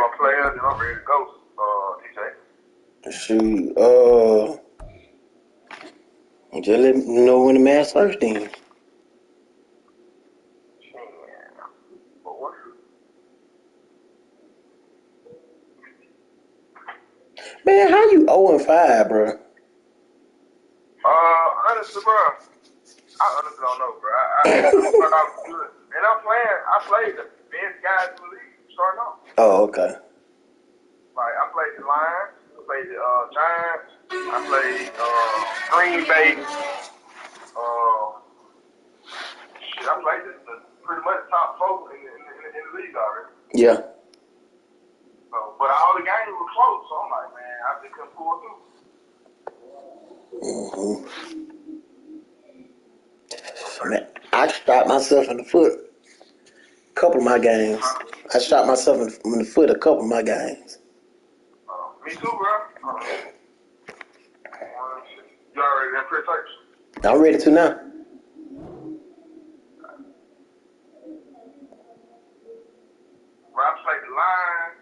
my players, and I'm ready to go, TJ. Shoot, just let me know when the match starts then. Man, how you 0-5, bro? Honestly, bro, I honestly don't know, bro. I thought I was good. And I played the best guys in the league starting off. Oh, okay. Like, I played the Lions, I played the Giants, I played Green Bay. I played the pretty much top four in the league already. Yeah. So, but all the games were close, so I'm like, man, I just couldn't pull through. Man, I shot myself in the foot a couple of my games. I shot myself in the foot a couple of my games. Me too, bro. You already got pretty types? I'm ready to now. When I played the Lions,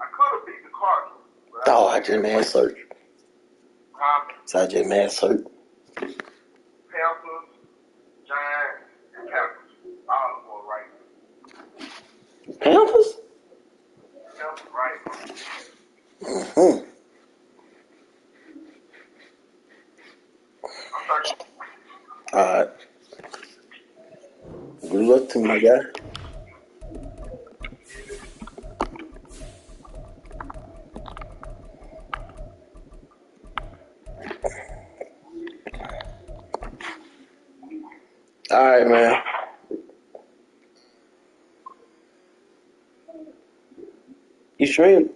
I could have beat the Cardinals. Oh, I just mad search. So I just mad search. Panthers, Giants, and Packers. All of them were right. Panthers? Panthers, right. Mm-hmm. All right. Good luck to my guy. All right, man. You stream?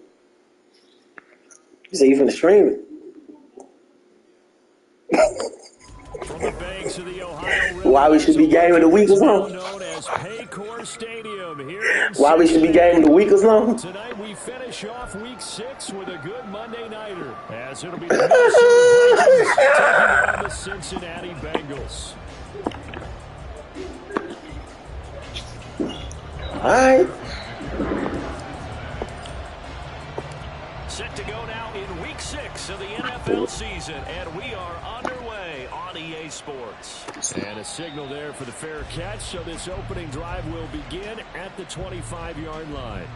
You say you finna stream it? From the banks of the Ohio River, Why we should be game of the week or something? known as Paycor Stadium here in Why we should be game of the week or something? Tonight we finish off week 6 with a good Monday nighter, as it'll be the Minnesota Vikings taking on the Cincinnati Bengals. All right. Set to go now in week 6 of the NFL season, and we are underway on EA Sports. And a signal there for the fair catch, so this opening drive will begin at the 25-yard line.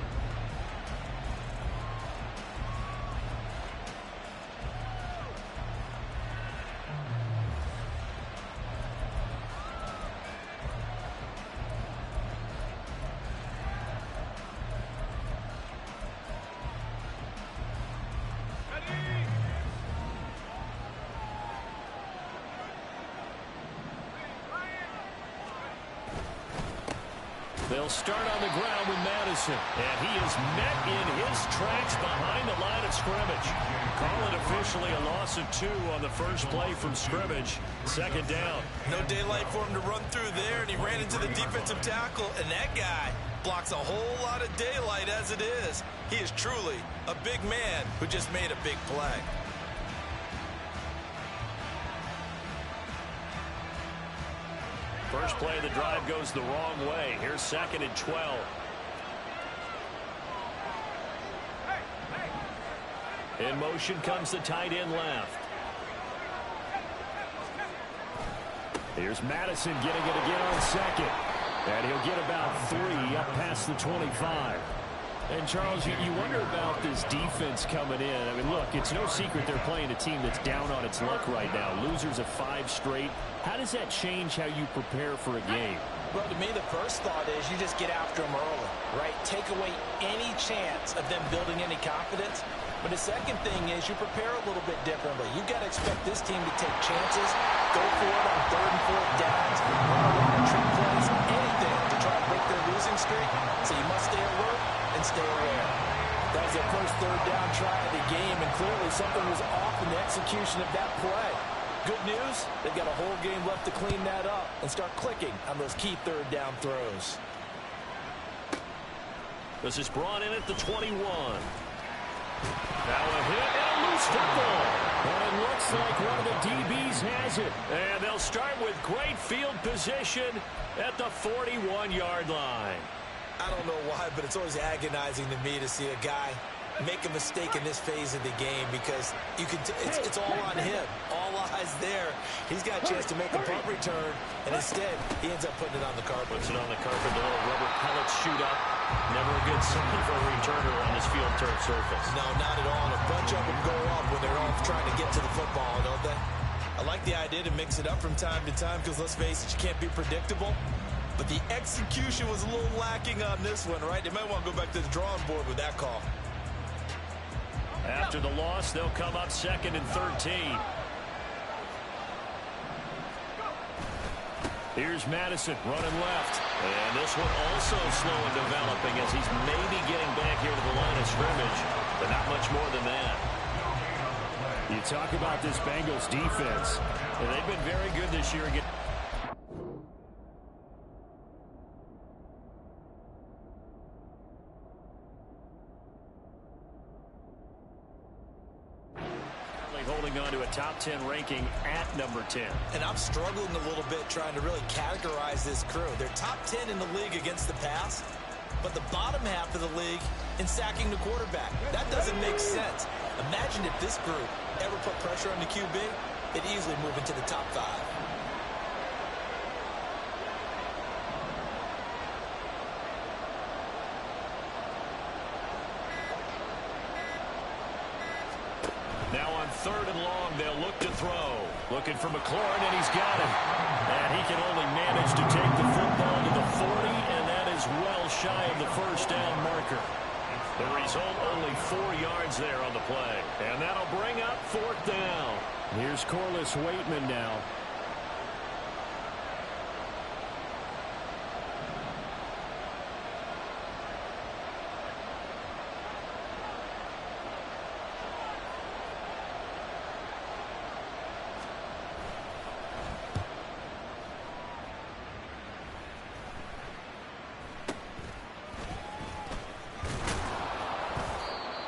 They'll start on the ground with Madison, and he is met in his tracks behind the line of scrimmage. Call it officially a loss of 2 on the first play from scrimmage. Second down. No daylight for him to run through there, and he ran into the defensive tackle, and that guy blocks a whole lot of daylight as it is. He is truly a big man who just made a big play. First play of the drive goes the wrong way. Here's 2nd and 12. In motion comes the tight end left. Here's Madison getting it again on 2nd. And he'll get about 3 up past the 25. And, Charles, you wonder about this defense coming in. I mean, look, it's no secret they're playing a team that's down on its luck right now. Losers of 5 straight. How does that change how you prepare for a game? Well, to me, the first thought is you just get after them early, right? Take away any chance of them building any confidence. But the second thing is you prepare a little bit differently. You've got to expect this team to take chances, go for it on 3rd and 4th downs, run around trick plays, anything to try to break their losing streak. So you must stay alert and stay aware. That was their first 3rd down try of the game, and clearly something was off in the execution of that play. Good news, they've got a whole game left to clean that up and start clicking on those key 3rd down throws. This is brought in at the 21. Now a hit and a loose football. And it looks like one of the DBs has it. And they'll start with great field position at the 41-yard line. I don't know why, but it's always agonizing to me to see a guy make a mistake in this phase of the game because it's all on him. All eyes there. He's got a chance to make a punt return, and instead, he ends up putting it on the carpet. Puts it on the carpet. The little rubber pellets shoot up. Never a good sign for a returner on this field turf surface. No, not at all. And a bunch of them go up when they're all trying to get to the football, don't they? I like the idea to mix it up from time to time because, let's face it, you can't be predictable. But the execution was a little lacking on this one, right? They might want to go back to the drawing board with that call. After the loss, they'll come up 2nd and 13. Here's Madison running left. And this one also slow in developing as he's maybe getting back here to the line of scrimmage, but not much more than that. You talk about this Bengals defense, and they've been very good this year. Holding on to a top 10 ranking at number 10. And I'm struggling a little bit trying to really categorize this crew. They're top 10 in the league against the pass, but the bottom half of the league in sacking the quarterback. That doesn't make sense. Imagine if this group ever put pressure on the QB, they'd easily move into the top 5. Now on 3rd and long, they'll look to throw. Looking for McLaurin, and he's got him. And he can only manage to take the football to the 40, and that is well shy of the first down marker. The result, only 4 yards there on the play. And that'll bring up 4th down. Here's Corliss Waitman now.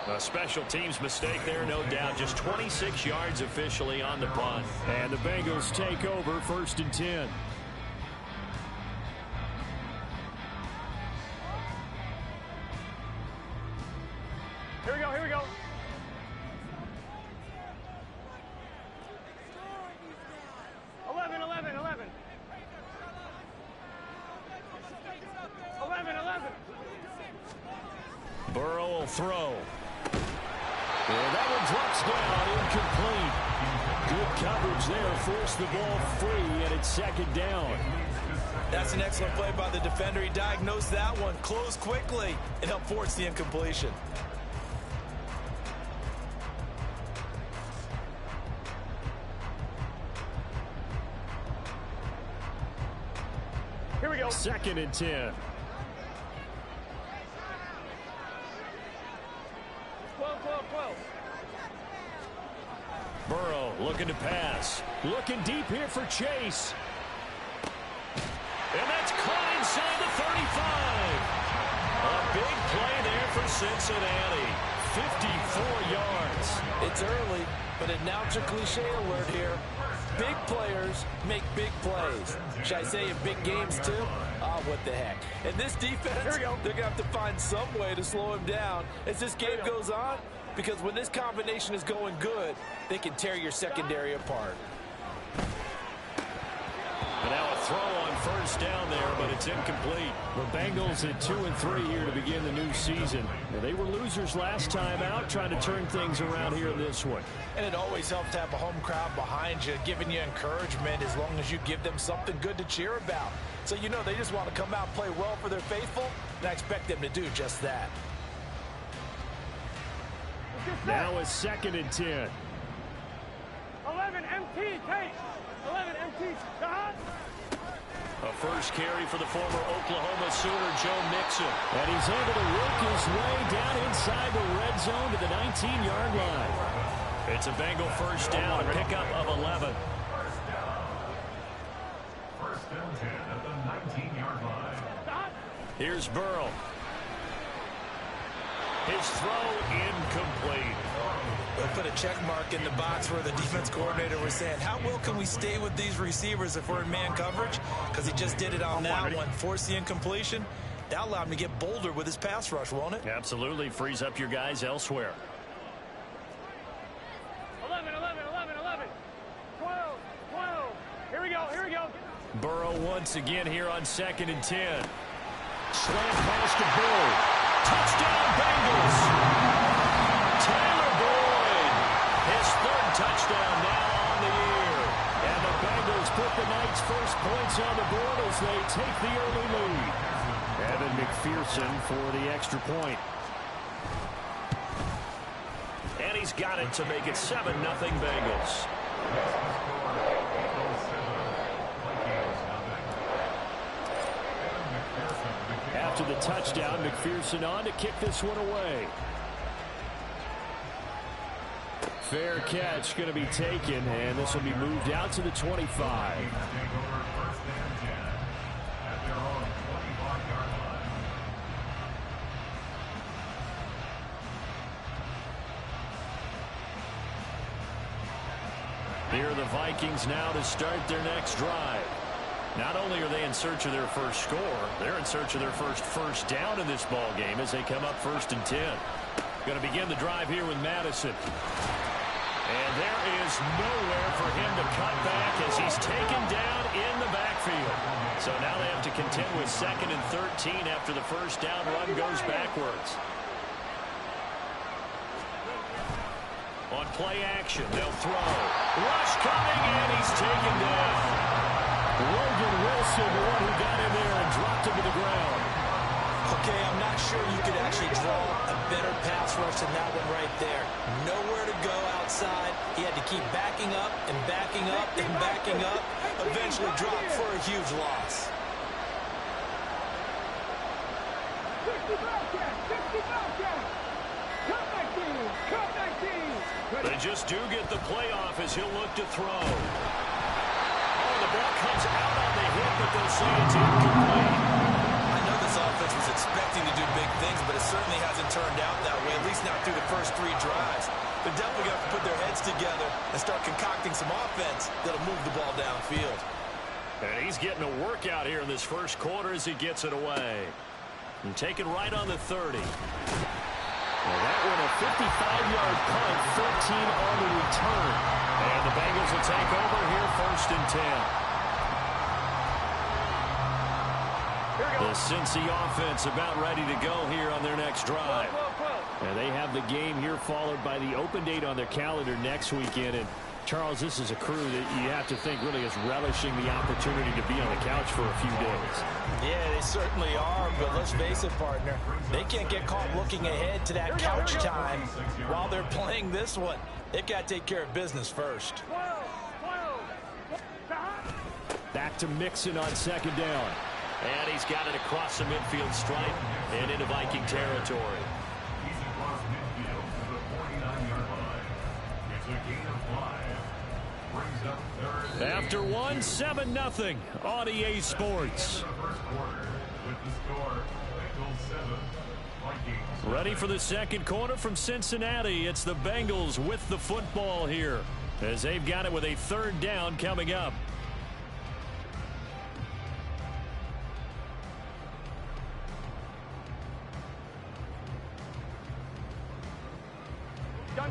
A special teams mistake there, no doubt. Just 26 yards officially on the punt. And the Bengals take over 1st and 10. Here we go, here we go. Eleven. 11. Burrow will throw. And that one drops down, incomplete. Good coverage there, forced the ball free, and it's 2nd down. That's an excellent play by the defender. He diagnosed that one, closed quickly, and helped force the incompletion. Here we go. 2nd and 10. 12. Burrow looking to pass. Looking deep here for Chase. And that's caught inside the 35. A big play there for Cincinnati. 54 yards. It's early, but announcer cliche alert here. Big players make big plays. Should I say in big games too? Oh, what the heck. And this defense, they're going to have to find some way to slow him down as this game goes on, because when this combination is going good, they can tear your secondary apart. And now a throw on 1st down there, but it's incomplete. The Bengals at 2-3 here to begin the new season. Now, they were losers last time out, trying to turn things around here in this one. And it always helps to have a home crowd behind you, giving you encouragement as long as you give them something good to cheer about. So you know they just want to come out and play well for their faithful, and I expect them to do just that. Now a 2nd and 10. 11 MT, take. 11 MT, shot. A first carry for the former Oklahoma Sooner, Joe Mixon. And he's able to work his way down inside the red zone to the 19-yard line. It's a Bengal first down, a pickup of 11. First and 10 at the 19-yard line. Here's Burrow. His throw incomplete. We'll put a check mark in the box where the defense coordinator was saying, how well can we stay with these receivers if we're in man coverage? Because he just did it on that one. Forced the incompletion. That'll allow him to get bolder with his pass rush, won't it? Absolutely. Frees up your guys elsewhere. 11, 11, 11, 11. 12, 12. Here we go, here we go. Burrow once again here on 2nd and 10. Slant pass to Bull. Touchdown Bengals. Taylor Boyd. His 3rd touchdown now on the year. And the Bengals put the night's first points on the board as they take the early lead. Evan McPherson for the extra point. And he's got it to make it 7-0 Bengals. After the touchdown, McPherson on to kick this one away. Fair catch going to be taken, and this will be moved out to the 25. Here are the Vikings now to start their next drive. Not only are they in search of their first score, they're in search of their first down in this ball game as they come up 1st and 10. Going to begin the drive here with Madison. And there is nowhere for him to cut back as he's taken down in the backfield. So now they have to contend with 2nd and 13 after the first down run goes backwards. On play action, they'll throw. Rush coming, and he's taken down. Logan Wilson, the one who got in there and dropped him to the ground. Okay, I'm not sure you could actually draw a better pass rush than that one right there. Nowhere to go outside. He had to keep backing up and backing up and backing up. Eventually dropped for a huge loss. 65 catch. Comeback team. Comeback team. They just do get the playoff as he'll look to throw. Oh, the ball comes out on the hit, but they'll say it's incomplete. I know this offense was expecting to do big things, but it certainly hasn't turned out that way, at least not through the first 3 drives. They're definitely going to have to put their heads together and start concocting some offense that'll move the ball downfield. And he's getting a workout here in this first quarter as he gets it away. And taken right on the 30. Well, that one a 55-yard punt, 13 on the return. And the Bengals will take over here 1st and 10. The Cincy offense about ready to go here on their next drive. And they have the game here followed by the open date on their calendar next weekend. And Charles, this is a crew that you have to think really is relishing the opportunity to be on the couch for a few days. Yeah, they certainly are, but let's face it, partner. They can't get caught looking ahead to that couch time while they're playing this one. They've got to take care of business first. Back to Mixon on 2nd down. And he's got it across the midfield stripe and into Viking territory. He's across midfield to the 49-yard line. It's a gain of 5. Brings up 3rd. After 1, 7-0 on EA Sports. The first quarter with the score, Bengals 7, Vikings. Ready for the 2nd quarter from Cincinnati. It's the Bengals with the football here as they've got it with a 3rd down coming up.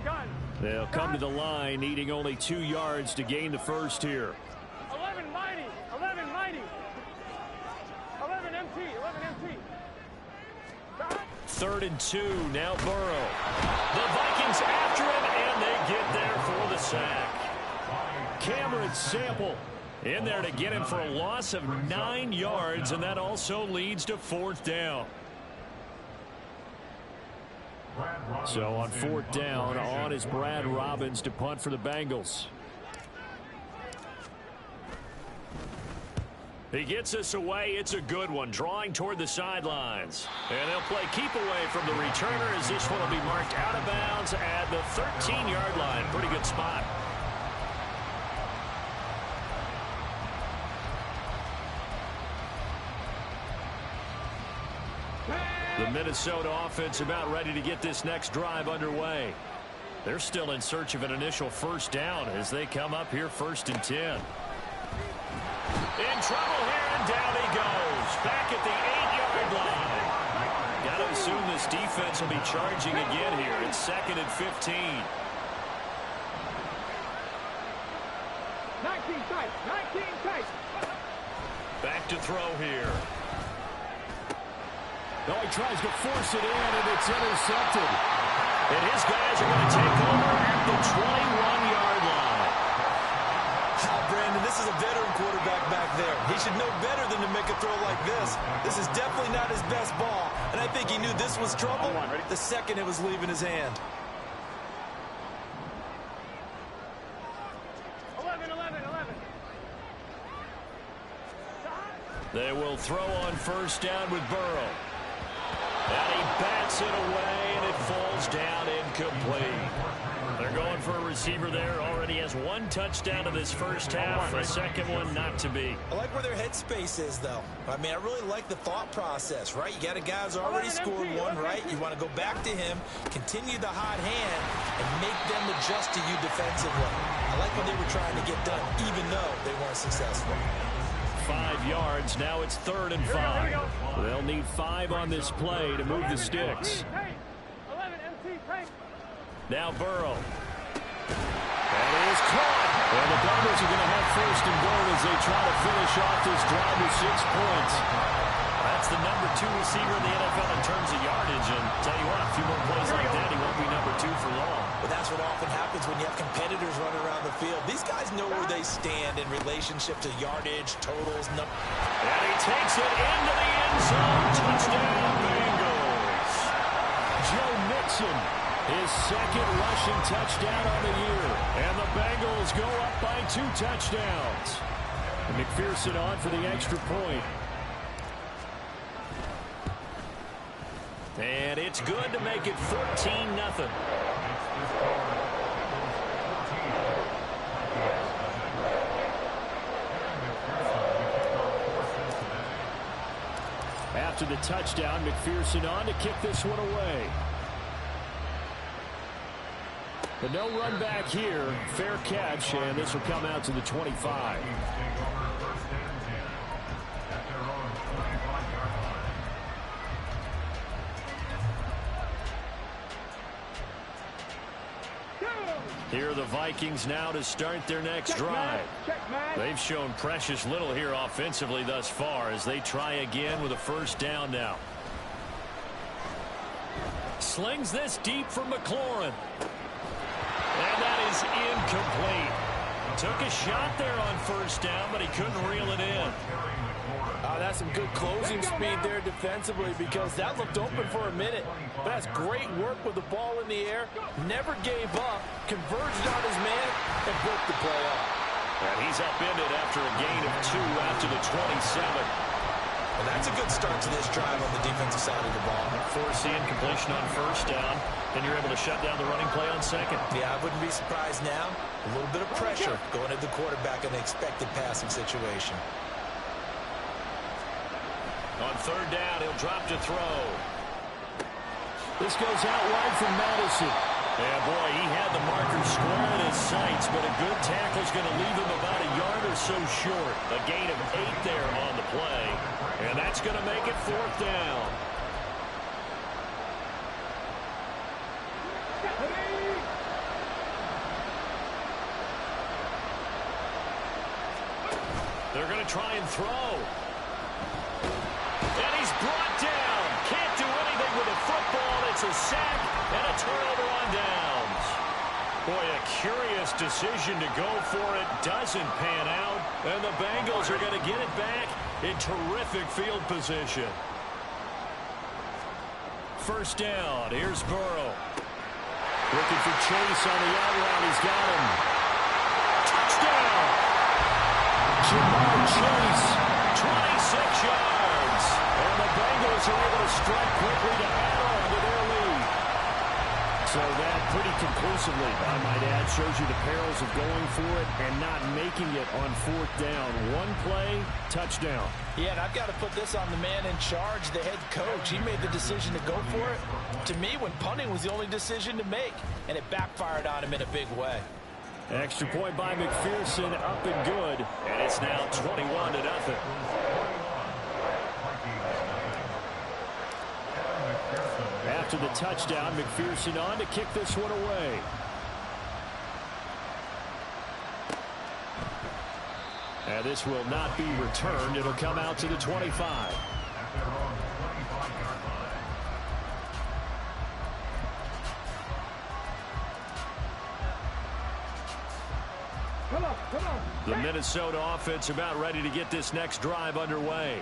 Done. They'll come to the line needing only 2 yards to gain the first here. 11 mighty. 11 mighty. 11 MT. 11 MT. 3rd and 2. Now Burrow. The Vikings after him, and they get there for the sack. Cameron Sample in there to get him for a loss of 9 yards, and that also leads to 4th down. So on 4th down, on is Brad Robbins to punt for the Bengals. He gets us away. It's a good one, drawing toward the sidelines. And they'll play keep away from the returner as this one will be marked out of bounds at the 13-yard line. Pretty good spot. The Minnesota offense about ready to get this next drive underway. They're still in search of an initial first down as they come up here 1st and 10. In trouble here, and down he goes. Back at the 8-yard line. soon this defense will be charging again here. It's 2nd and 15. 19 tight. 19 tight. Back to throw here. No, he tries to force it in, and it's intercepted. And his guys are going to take over at the 21-yard line. Brandon, this is a veteran quarterback back there. He should know better than to make a throw like this. This is definitely not his best ball, and I think he knew this was trouble the second it was leaving his hand. 11. They will throw on first down with Burrow. And he bats it away, and it falls down incomplete. They're going for a receiver there. Already has 1 touchdown in this first half. A second one not to be. I like where their headspace is, though. I mean, I really like the thought process, right? You got a guy who's already scored one, right? You want to go back to him, continue the hot hand, and make them adjust to you defensively. I like what they were trying to get done, even though they weren't successful. 5 yards. Now it's 3rd and 5. They'll need 5 on this play to move the sticks. 11 MT tight. Now Burrow. That is caught. And the Bengals are going to have 1st and goal as they try to finish off this drive with 6 points. That's the number 2 receiver in the NFL in terms of yardage. And tell you what, a few more plays like that, he won't be number 2 for long. But that's what often happens when you have competitors running around the field. These guys know where they stand in relationship to yardage, totals. And he takes it into the end zone. Touchdown, Bengals. Joe Mixon, his 2nd rushing touchdown on the year. And the Bengals go up by 2 touchdowns. And McPherson on for the extra point. And it's good to make it 14-0. After the touchdown, McPherson on to kick this one away. But no run back here. Fair catch, and this will come out to the 25. Here are the Vikings now to start their next drive. They've shown precious little here offensively thus far as they try again with a 1st down now. Slings this deep for McLaurin. And that is incomplete. Took a shot there on 1st down, but he couldn't reel it in. That's some good closing speed there defensively because that looked open for a minute. But that's great work with the ball in the air. Never gave up, converged on his man, and broke the play up. And he's upended after a gain of 2 after the 27. And that's a good start to this drive on the defensive side of the ball. Forcing completion on 1st down. Then you're able to shut down the running play on 2nd. Yeah, I wouldn't be surprised now. A little bit of pressure going at the quarterback in an expected passing situation. On 3rd down, he'll drop to throw. This goes out wide from Madison. Yeah, boy, he had the marker square in his sights, but a good tackle's going to leave him about a yard or so short. A gain of 8 there on the play, and that's going to make it 4th down. They're going to try and throw. And he's brought down. Can't do anything with a football. It's a sack and a turnover on downs. Boy, a curious decision to go for it. Doesn't pan out. And the Bengals are going to get it back in terrific field position. 1st down. Here's Burrow. Looking for Chase on the out route. He's got him. Touchdown. Jamar Chase. 26 yards. And the Bengals are able to strike quickly to add on to their lead. So that pretty conclusively, I might add, shows you the perils of going for it and not making it on 4th down. One play, touchdown. Yeah, and I've got to put this on the man in charge, the head coach. He made the decision to go for it. To me, when punting was the only decision to make, and it backfired on him in a big way. Extra point by McPherson, up and good. And it's now 21-0. after the touchdown. McPherson on to kick this one away. And this will not be returned. It'll come out to the 25. The Minnesota offense about ready to get this next drive underway.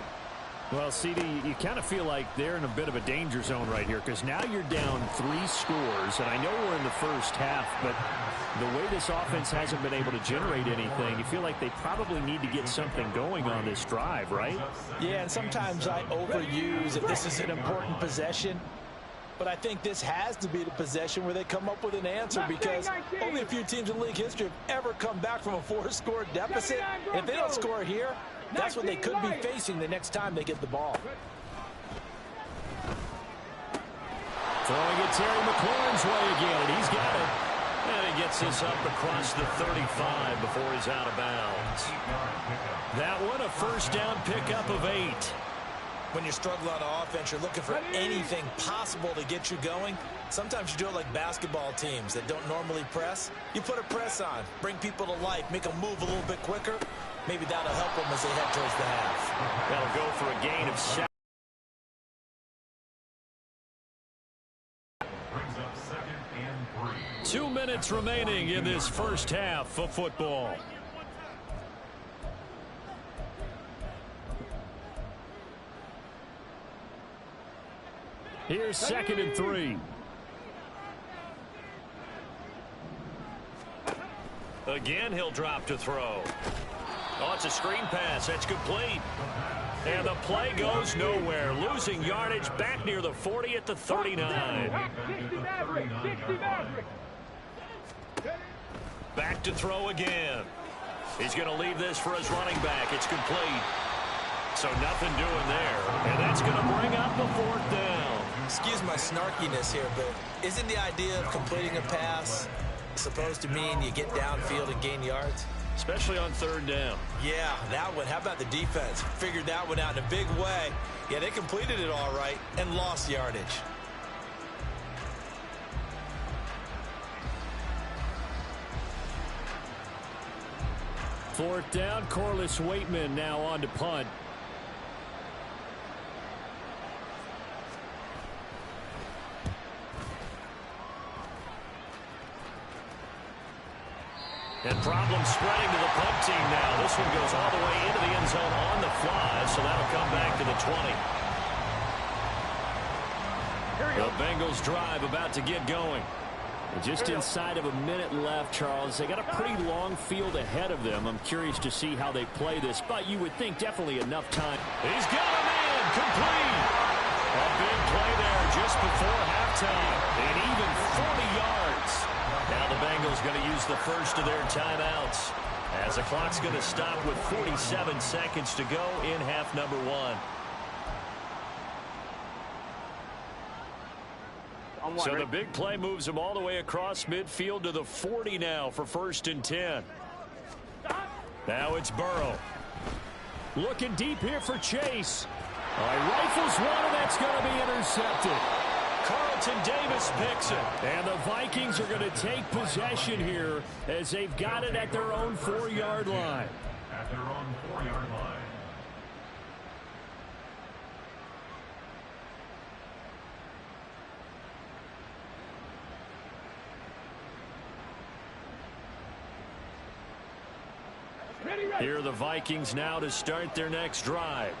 Well, CD, you kind of feel like they're in a bit of a danger zone right here because now you're down 3 scores, and I know we're in the first half, but the way this offense hasn't been able to generate anything, you feel like they probably need to get something going on this drive, right? Yeah, and sometimes I overuse if this is an important possession. But I think this has to be the possession where they come up with an answer because only a few teams in league history have ever come back from a 4-score deficit. If they don't score here, that's what they could be facing the next time they get the ball. Throwing it Terry McLaurin's way again, and he's got it. And he gets this up across the 35 before he's out of bounds. That one, a first down pickup of 8. When you're struggling on offense, you're looking for anything possible to get you going. Sometimes you do it like basketball teams that don't normally press. You put a press on, bring people to life, make them move a little bit quicker. Maybe that'll help them as they head towards the half. That'll go for a gain of 7. Brings up 2nd and 3. 2 minutes remaining in this first half of football. Here's 2nd and 3. Again, he'll drop to throw. Oh, it's a screen pass. That's complete. And the play goes nowhere. Losing yardage back near the 40 at the 39. Back to throw again. He's going to leave this for his running back. It's complete. So nothing doing there. And that's going to bring up the 4th down. Excuse my snarkiness here, but isn't the idea of completing a pass supposed to mean you get downfield and gain yards? Especially on 3rd down. Yeah, that one. How about the defense? Figured that one out in a big way. Yeah, they completed it all right and lost yardage. Fourth down, Corliss Waitman now on to punt. And problems spreading to the punt team now. This one goes all the way into the end zone on the fly, so that'll come back to the 20. The Bengals drive about to get going. And just inside of a minute left, Charles. They got a pretty long field ahead of them. I'm curious to see how they play this, but you would think definitely enough time. He's got him in, complete. A big play there just before halftime. And even 40 yards. Now the Bengals going to use the first of their timeouts as the clock's going to stop with 47 seconds to go in half number 1. So the big play moves them all the way across midfield to the 40 now for 1st and 10. Now it's Burrow. Looking deep here for Chase. All right, rifles one, and that's going to be intercepted. Carlton Davis picks it. And the Vikings are going to take possession here as they've got it at their own 4-yard line. At their own 4-yard line. Here are the Vikings now to start their next drive.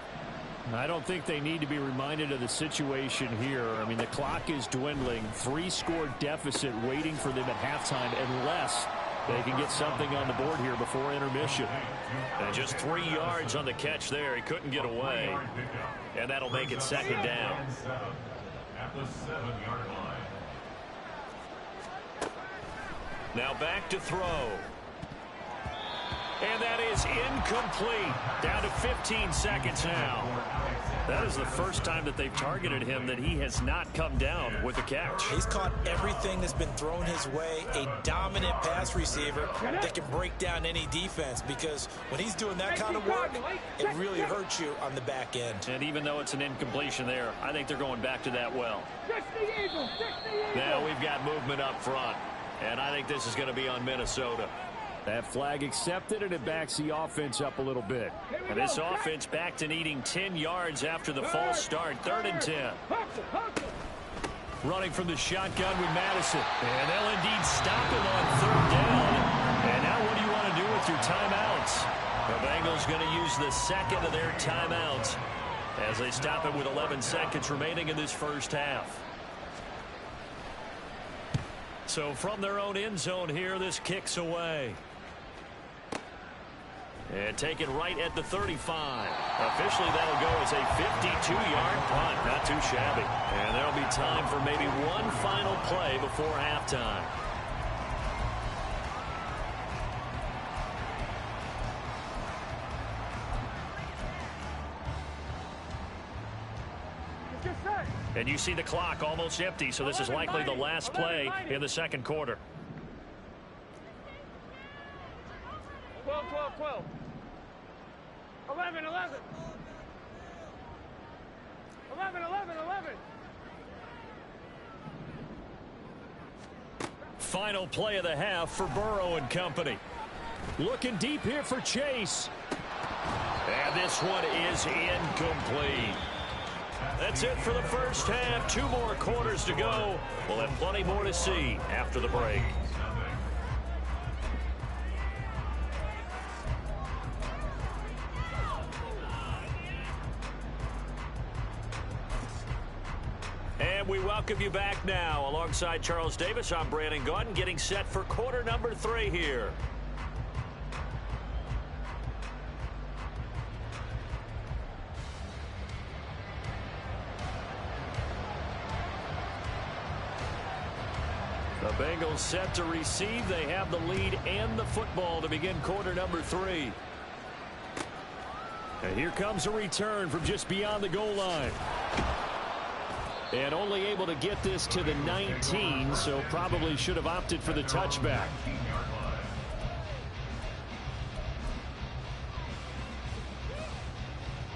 I don't think they need to be reminded of the situation here. I mean, the clock is dwindling. 3-score deficit waiting for them at halftime unless they can get something on the board here before intermission. And just 3 yards on the catch there. He couldn't get away. And that'll make it 2nd down. At the 7-yard line. Now back to throw. And that is incomplete. Down to 15 seconds now. That is the first time that they've targeted him that he has not come down with a catch. He's caught everything that's been thrown his way. A dominant pass receiver that can break down any defense, because when he's doing that kind of work, it really hurts you on the back end. And even though it's an incompletion there, I think they're going back to that well. Now we've got movement up front, and I think this is going to be on Minnesota. That flag accepted, and it backs the offense up a little bit. And this offense back to needing 10 yards after the false start. 3rd and 10. Running from the shotgun with Madison. And they'll indeed stop him on 3rd down. And now what do you want to do with your timeouts? The Bengals going to use the second of their timeouts as they stop it with 11 seconds remaining in this first half. So from their own end zone here, this kicks away. And taken right at the 35. Officially, that'll go as a 52-yard punt. Not too shabby. And there'll be time for maybe one final play before halftime. And you see the clock almost empty, so this is likely the last play in the second quarter. 12, 12. 11. 11. Final play of the half for Burrow and company. Looking deep here for Chase. And this one is incomplete. That's it for the first half. 2 more quarters to go. We'll have plenty more to see after the break. And we welcome you back now. Alongside Charles Davis, I'm Brandon Gaudin, getting set for quarter number 3 here. The Bengals set to receive. They have the lead and the football to begin quarter number 3. And here comes a return from just beyond the goal line. And only able to get this to the 19, so probably should have opted for the touchback.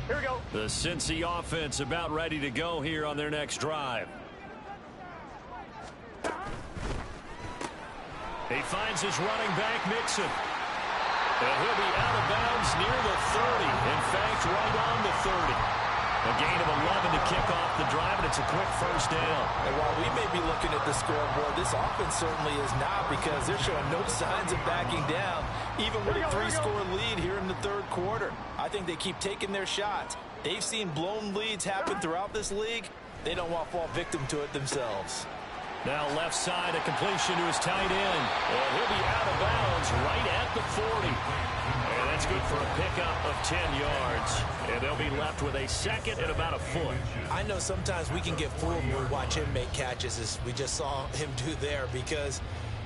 Here we go. The Cincy offense about ready to go here on their next drive. He finds his running back, Mixon. And he'll be out of bounds near the 30. In fact, right on the 30. A gain of 11 to kick off the drive, and it's a quick first down. And while we may be looking at the scoreboard, this offense certainly is not, because they're showing no signs of backing down, even with a 3-score lead here in the 3rd quarter. I think they keep taking their shots. They've seen blown leads happen throughout this league. They don't want to fall victim to it themselves. Now left side, a completion to his tight end. And he'll be out of bounds right at the 40. And that's good for a pickup of 10 yards. And they'll be left with a second and about a foot. I know sometimes we can get fooled when we watch him make catches, as we just saw him do there, because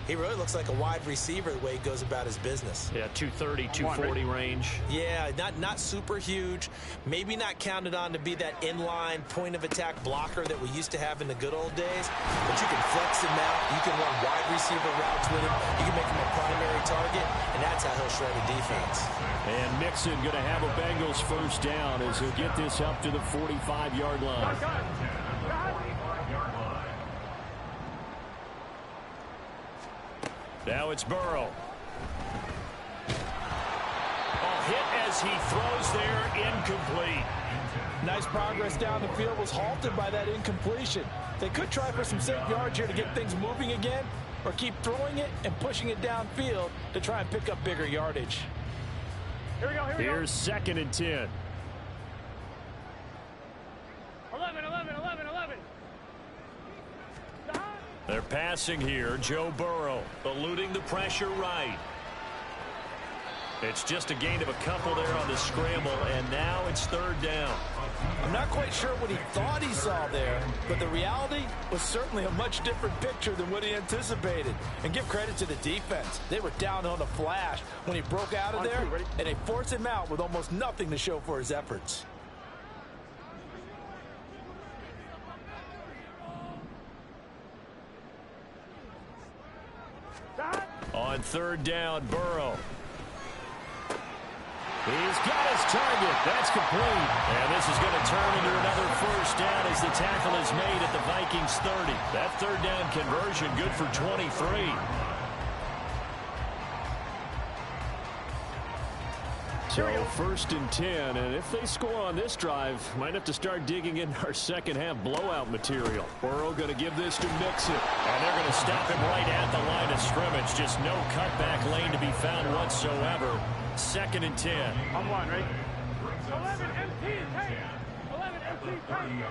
he really looks like a wide receiver the way he goes about his business. Yeah, 230, 240 range. Yeah, not super huge. Maybe not counted on to be that inline point-of-attack blocker that we used to have in the good old days. But you can flex him out. You can run wide receiver routes with him. You can make him a primary target, and that's how he'll shred a defense. And Mixon going to have a Bengals first down as he'll get this up to the 45-yard line. Now it's Burrow. A hit as he throws there, incomplete. Nice progress down the field, was halted by that incompletion. They could try for some safe yards here to get things moving again, or keep throwing it and pushing it downfield to try and pick up bigger yardage. Here we go. Here's 2nd and 10. 11. They're passing here. Joe Burrow eluding the pressure right. It's just a gain of a couple there on the scramble, and now it's 3rd down. I'm not quite sure what he thought he saw there, but the reality was certainly a much different picture than what he anticipated. And give credit to the defense. They were down on a flash when he broke out of there, and they forced him out with almost nothing to show for his efforts. On third down, Burrow. He's got his target. That's complete. And this is going to turn into another first down as the tackle is made at the Vikings 30. That third down conversion good for 23. So first and 10, and if they score on this drive, might have to start digging in our second half blowout material. Burrow going to give this to Mixon, and they're going to stop him right at the line of scrimmage. Just no cutback lane to be found whatsoever. Second and 10. I'm one, right? 11 MT, 11 MT, 10.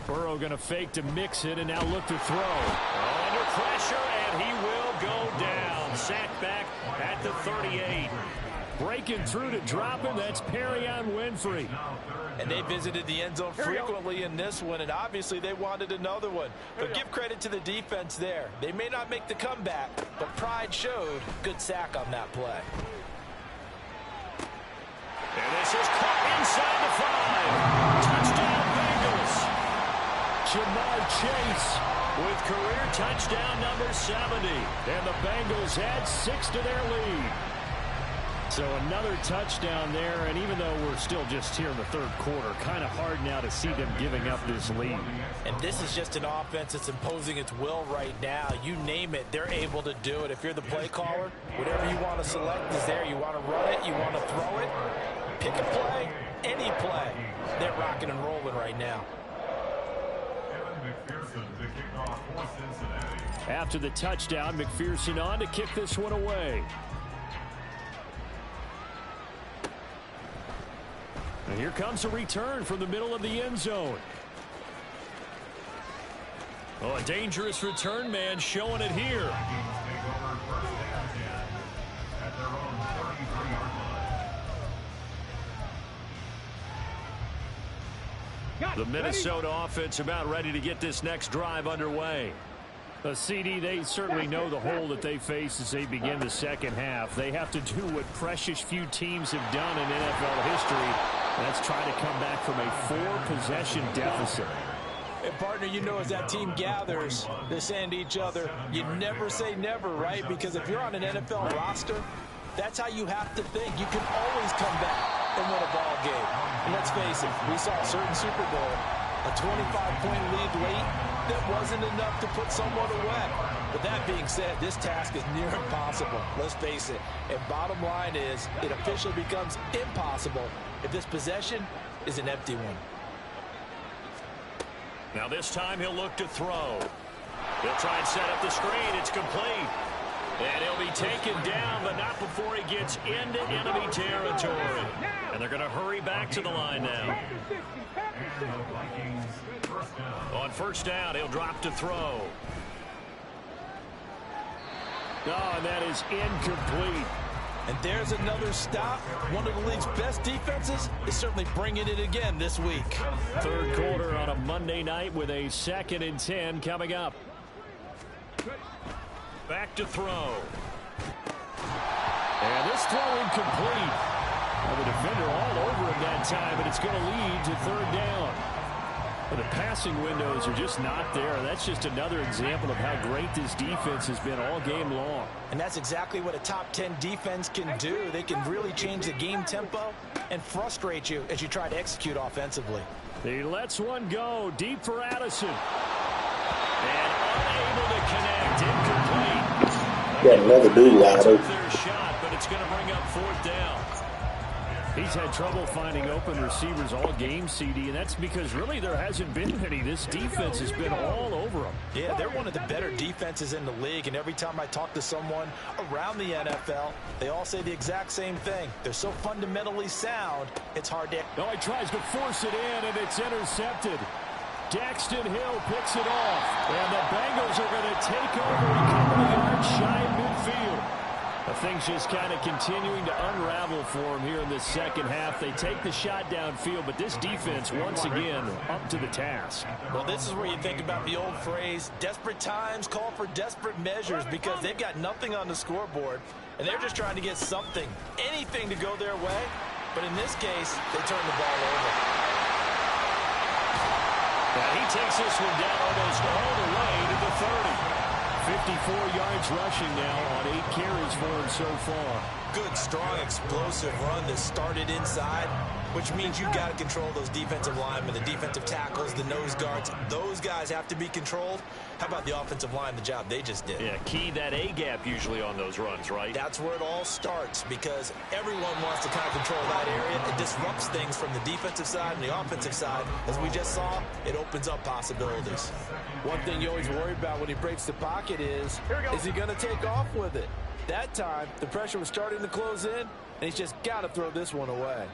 Burrow going to fake to Mixon and now look to throw. Under pressure, and he will go down. Sacked back at the 38. Breaking through to drop him, that's Perrion Winfrey. And they visited the end zone frequently in this one, and obviously they wanted another one. But give credit to the defense there. They may not make the comeback, but pride showed. Good sack on that play. And this is caught inside the 5. Touchdown Bengals. Jamar Chase with career touchdown number 70. And the Bengals add 6 to their lead. So another touchdown there, and even though we're still just here in the third quarter, kind of hard now to see them giving up this lead. And this is just an offense that's imposing its will right now. You name it, they're able to do it. If you're the play caller, whatever you want to select is there. You want to run it, you want to throw it, pick a play, any play. They're rocking and rolling right now. After the touchdown, McPherson on to kick this one away. And here comes a return from the middle of the end zone. Oh, a dangerous return man showing it here. The Minnesota offense about ready to get this next drive underway. A CD, they certainly know the hole that they face as they begin the second half. They have to do what precious few teams have done in NFL history. That's try to come back from a 4-possession deficit. And partner, you know, as that team gathers, they're saying to each other, you never say never, right? Because if you're on an NFL roster, that's how you have to think. You can always come back and win a ball game. And let's face it, we saw a certain Super Bowl, a 25-point lead late, that wasn't enough to put someone away. But that being said, this task is near impossible. Let's face it. And bottom line is, it officially becomes impossible if this possession is an empty one. Now this time he'll look to throw. He'll try and set up the screen. It's complete. And he'll be taken down, but not before he gets into enemy territory. And they're going to hurry back to the line now. On first down, he'll drop to throw. Oh, and that is incomplete. And there's another stop. One of the league's best defenses is certainly bringing it again this week. Third quarter on a Monday night with a 2nd and 10 coming up. Back to throw. And this throw incomplete. Well, the defender all over him that time, but it's going to lead to third down. But the passing windows are just not there. That's just another example of how great this defense has been all game long. And that's exactly what a top 10 defense can do. They can really change the game tempo and frustrate you as you try to execute offensively. He lets one go deep for Addison. And unable to connect. Incomplete. Got another dude wide open. Their shot, but it's going to bring up fourth down. He's had trouble finding open receivers all game, CD, and that's because really there hasn't been any. This defense has been all over them. Yeah, they're one of the better defenses in the league, and every time I talk to someone around the NFL, they all say the exact same thing. They're so fundamentally sound, it's hard to... No, he tries to force it in, and it's intercepted. Daxton Hill picks it off, and the Bengals are going to take over a couple of yards shy of midfield. Things just kind of continuing to unravel for them here in the second half. They take the shot downfield, but this defense, once again, up to the task. Well, this is where you think about the old phrase, desperate times call for desperate measures, because they've got nothing on the scoreboard, and they're just trying to get something, anything to go their way. But in this case, they turn the ball over. And he takes this one down almost all the way to the 30. 54 yards rushing now on 8 carries for him so far. Good, strong, explosive run that started inside, which means you've got to control those defensive linemen, the defensive tackles, the nose guards. Those guys have to be controlled. How about the offensive line, the job they just did? Yeah, key that A-gap usually on those runs, right? That's where it all starts because everyone wants to kind of control that area. It disrupts things from the defensive side and the offensive side. As we just saw, it opens up possibilities. One thing you always worry about when he breaks the pocket is he going to take off with it? That time, the pressure was starting to close in, and he's just got to throw this one away.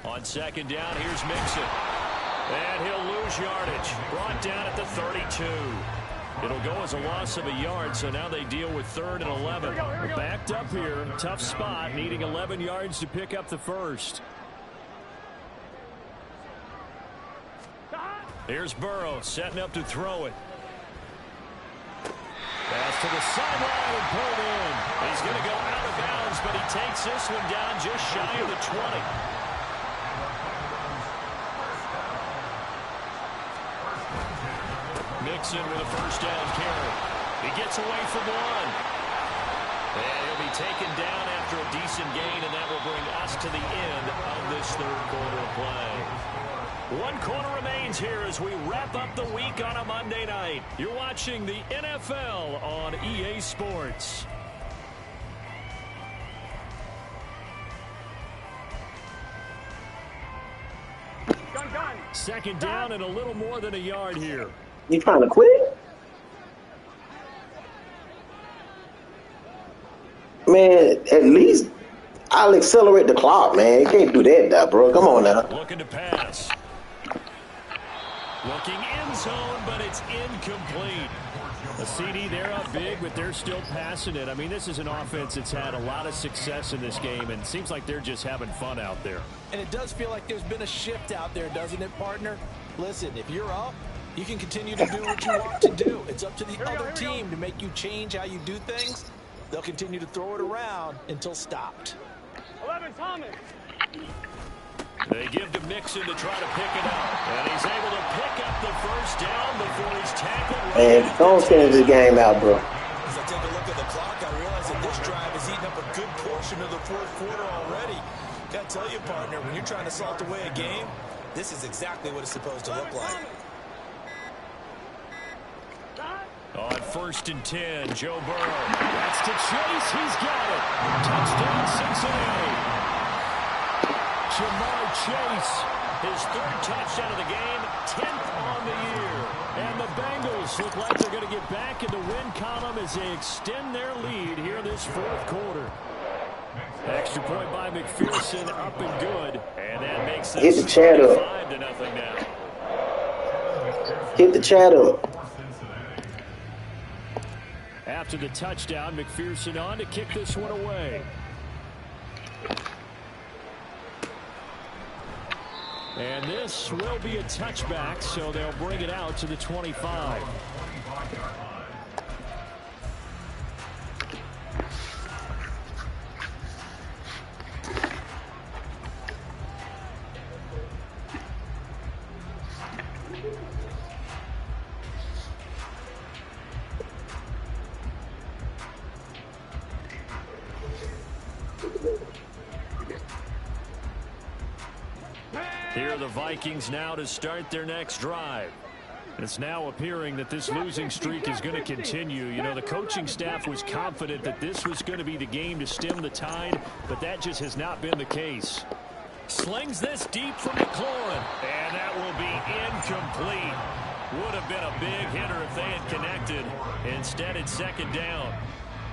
On second down, here's Mixon. And he'll lose yardage. Brought down at the 32. It'll go as a loss of a yard, so now they deal with 3rd and 11. We're backed up here. Tough spot, needing 11 yards to pick up the first. Here's Burrow setting up to throw it. Pass to the sideline and pulled in. He's going to go out of bounds, but he takes this one down just shy of the 20. Mixon with a first down carry. He gets away from one. And he'll be taken down after a decent gain, and that will bring us to the end of this 3rd quarter of play. 1 quarter remains here as we wrap up the week on a Monday night. You're watching the NFL on EA Sports. Second down and a little more than a yard here. You trying to quit? Man, at least I'll accelerate the clock, man. You can't do that now, bro. Come on now. Looking to pass. Looking end zone, but it's incomplete. A CD, they're up big, but they're still passing it. I mean, this is an offense that's had a lot of success in this game, and it seems like they're just having fun out there. And it does feel like there's been a shift out there, doesn't it, partner? Listen, if you're up, you can continue to do what you want to do. It's up to the other team to make you change how you do things. They'll continue to throw it around until stopped. 11, Thomas. They give to Mixon to try to pick it up. And he's able to pick up the first down before he's tackled. Man, don't finish this game out, bro. As I take a look at the clock, I realize that this drive has eaten up a good portion of the 4th quarter already. Got to tell you, partner, when you're trying to salt away a game, this is exactly what it's supposed to look like. On 1st and 10, Joe Burrow. That's to Chase. He's got it. Touchdown, Cincinnati. Jamar Chase, his 3rd touchdown of the game, 10th on the year. And the Bengals look like they're going to get back in the win column as they extend their lead here this 4th quarter. Extra point by McPherson, up and good. And that makes this Hit the chat up. 5-0 now. Hit the chat up. After the touchdown, McPherson on to kick this one away. And this will be a touchback, so they'll bring it out to the 25. Here are the Vikings now to start their next drive. It's now appearing that this losing streak is going to continue. You know, the coaching staff was confident that this was going to be the game to stem the tide, but that just has not been the case. Slings this deep from McLaurin, and that will be incomplete. Would have been a big hitter if they had connected. Instead, it's 2nd down.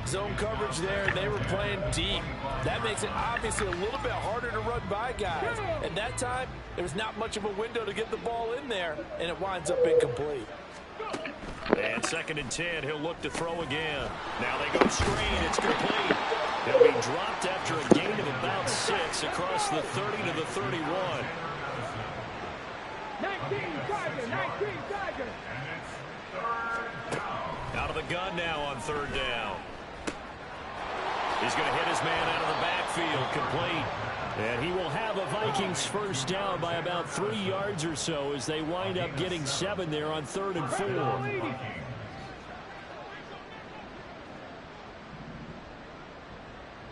Zone coverage there, and they were playing deep. That makes it obviously a little bit harder to run by guys. At that time, there was not much of a window to get the ball in there, and it winds up incomplete. And 2nd and 10, he'll look to throw again. Now they go screen, it's complete. He'll be dropped after a gain of about 6 across the 30 to the 31. 19, Tiger, 19, Tiger. Out of the gun now on 3rd down. He's going to hit his man out of the backfield, complete. And he will have a Vikings first down by about 3 yards or so as they wind up getting 7 there on 3rd and 4.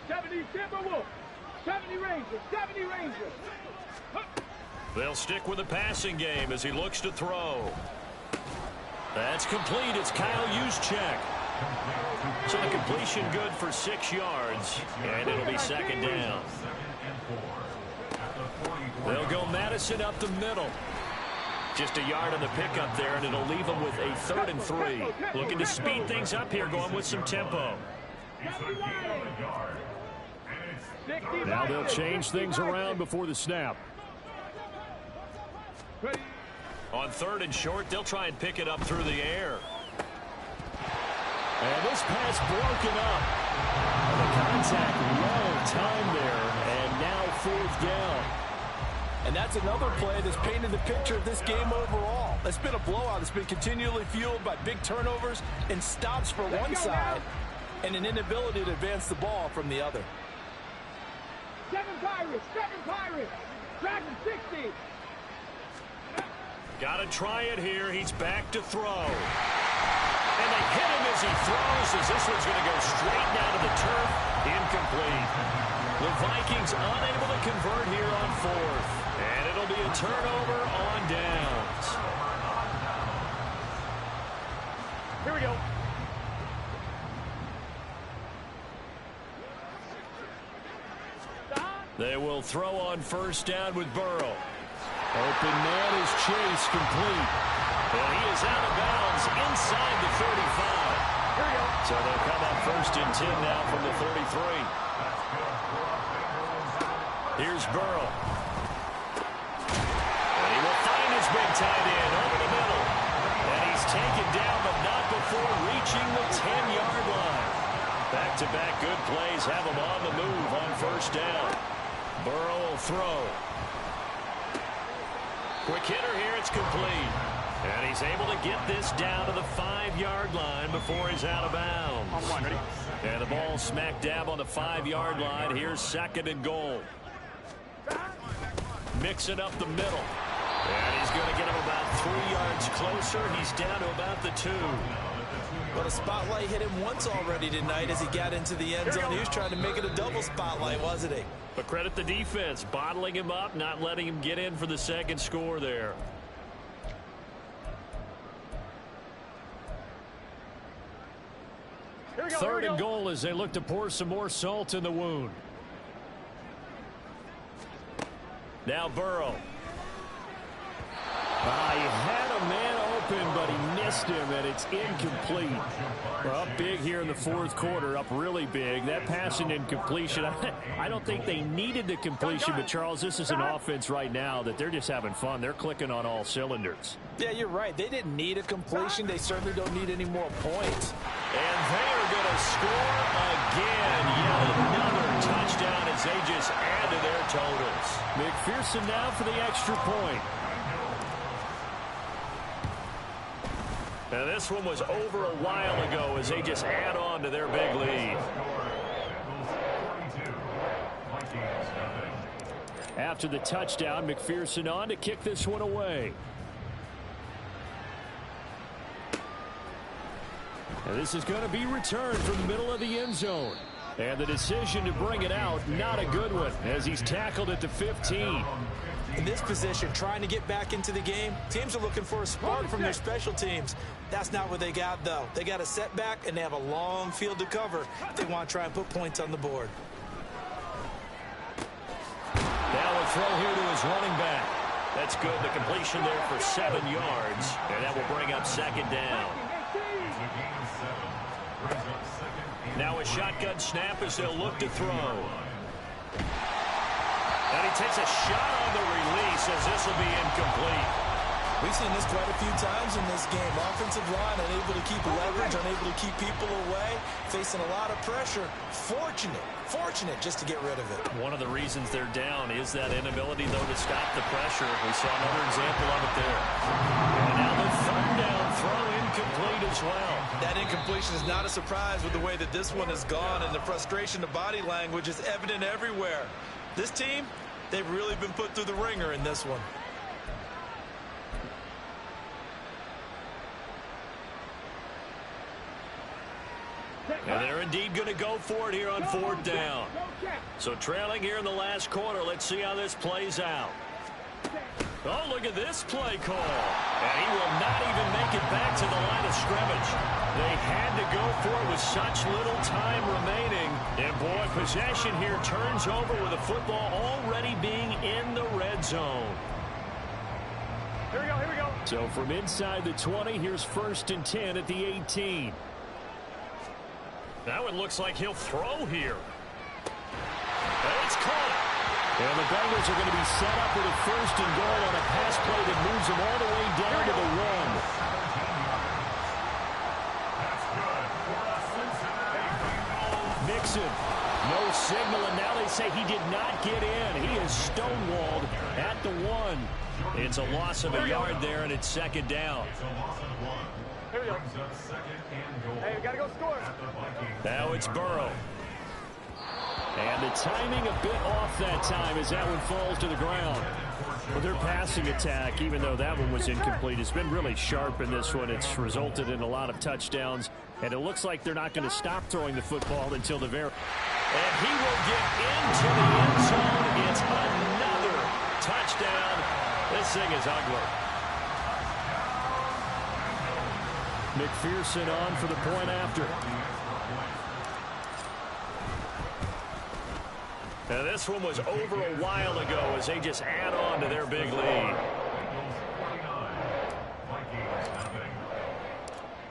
70 Timberwolves, 70 Rangers, 70 Rangers. They'll stick with the passing game as he looks to throw. That's complete. It's Kyle Juszczyk. So the completion good for 6 yards, and it'll be 2nd down. They'll go Madison up the middle. Just a yard on the pickup there, and it'll leave them with a 3rd and 3. Looking to speed things up here, going with some tempo. Now they'll change things around before the snap. On 3rd and short, they'll try and pick it up through the air. And this pass broken up. The contact long time there, and now 4th down. And that's another play that's painted the picture of this game overall. It's been a blowout. It's been continually fueled by big turnovers and stops for one side and an inability to advance the ball from the other. 7 Pirates, Dragon 60. Got to try it here. He's back to throw. And they hit him as he throws, as this one's going to go straight down to the turf. Incomplete. The Vikings unable to convert here on 4th. And it'll be a turnover on downs. Here we go. They will throw on 1st down with Burrow. Open man is Chase, complete. And he is out of bounds inside the 35. So they'll come up 1st and 10 now from the 33. Here's Burrow. And he will find his big tight end over the middle. And he's taken down, but not before reaching the 10-yard line. Back-to-back good plays have him on the move on 1st down. Burrow will throw. Quick hitter here, it's complete. And he's able to get this down to the 5-yard line before he's out of bounds. On 1, ready? And the ball smack dab on the 5-yard line. Here's 2nd and goal. Mix it up the middle. And he's going to get him about 3 yards closer. He's down to about the 2. But a spotlight hit him once already tonight as he got into the end zone. He was trying to make it a double spotlight, wasn't he? But credit the defense, bottling him up, not letting him get in for the 2nd score there. Third and goal as they look to pour some more salt in the wound. Now Burrow. He had a man open, but he missed him, and it's incomplete. We're up big here in the 4th quarter, up really big. That pass and incompletion, I don't think they needed the completion, but Charles, this is an offense right now that they're just having fun. They're clicking on all cylinders. Yeah, you're right. They didn't need a completion. They certainly don't need any more points. And they are going to score again. Yet another touchdown as they just add to their totals. McPherson now for the extra point. And this one was over a while ago as they just add on to their big lead. After the touchdown, McPherson on to kick this one away. And this is going to be returned from the middle of the end zone. And the decision to bring it out, not a good one, as he's tackled at the 15. In this position, trying to get back into the game, teams are looking for a spark from their special teams. That's not what they got, though. They got a setback, and they have a long field to cover if they want to try and put points on the board. Now a throw here to his running back. That's good. The completion there for 7 yards, and that will bring up 2nd down. Now a shotgun snap as they'll look to throw. And he takes a shot on the release as this will be incomplete. We've seen this quite a few times in this game. Offensive line unable to keep leverage, unable to keep people away, facing a lot of pressure. Fortunate just to get rid of it. One of the reasons they're down is that inability, though, to stop the pressure. We saw another example of it there. And now the 3rd down throw incomplete as well. That incompletion is not a surprise with the way that this one has gone, and the frustration of body language is evident everywhere. This team, they've really been put through the ringer in this one. And they're indeed going to go for it here on 4th down. So trailing here in the last quarter. Let's see how this plays out. Oh, look at this play call. And he will not even make it back to the line of scrimmage. They had to go for it with such little time remaining. And, boy, possession here turns over with the football already being in the red zone. Here we go, here we go. So from inside the 20, here's 1st and 10 at the 18. That one looks like he'll throw here. And it's caught. And the Bengals are going to be set up with a 1st and goal on a pass play that moves them all the way down to the 1. Mixon. No signal, and now they say he did not get in. He is stonewalled at the 1. It's a loss of a yard there, and it's 2nd down. Here we go. Hey, we got to go score. Now it's Burrow. And the timing a bit off that time as that one falls to the ground. Well, their passing attack, even though that one was incomplete, has been really sharp in this one. It's resulted in a lot of touchdowns, and it looks like they're not going to stop throwing the football until the very... And he will get into the end zone. It's another touchdown. This thing is ugly. McPherson on for the point after. Now this one was over a while ago as they just add on to their big lead.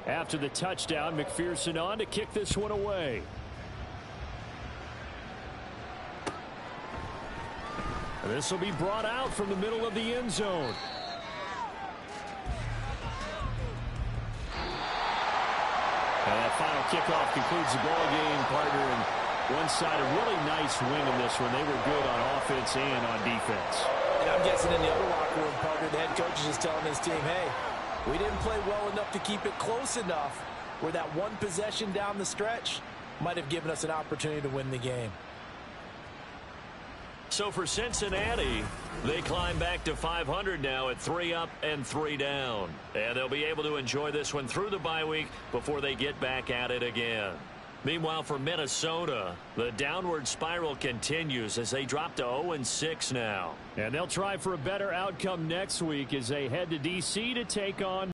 After the touchdown, McPherson on to kick this one away. And this will be brought out from the middle of the end zone. And that final kickoff concludes the ball game, partner. And one side, a really nice win in this one. They were good on offense and on defense. And I'm guessing in the other locker room, partner, the head coach is just telling his team, hey, we didn't play well enough to keep it close enough where that one possession down the stretch might have given us an opportunity to win the game. So for Cincinnati, they climb back to 500 now at 3 up and 3 down. And they'll be able to enjoy this one through the bye week before they get back at it again. Meanwhile, for Minnesota, the downward spiral continues as they drop to 0-6 now. And they'll try for a better outcome next week as they head to D.C. to take on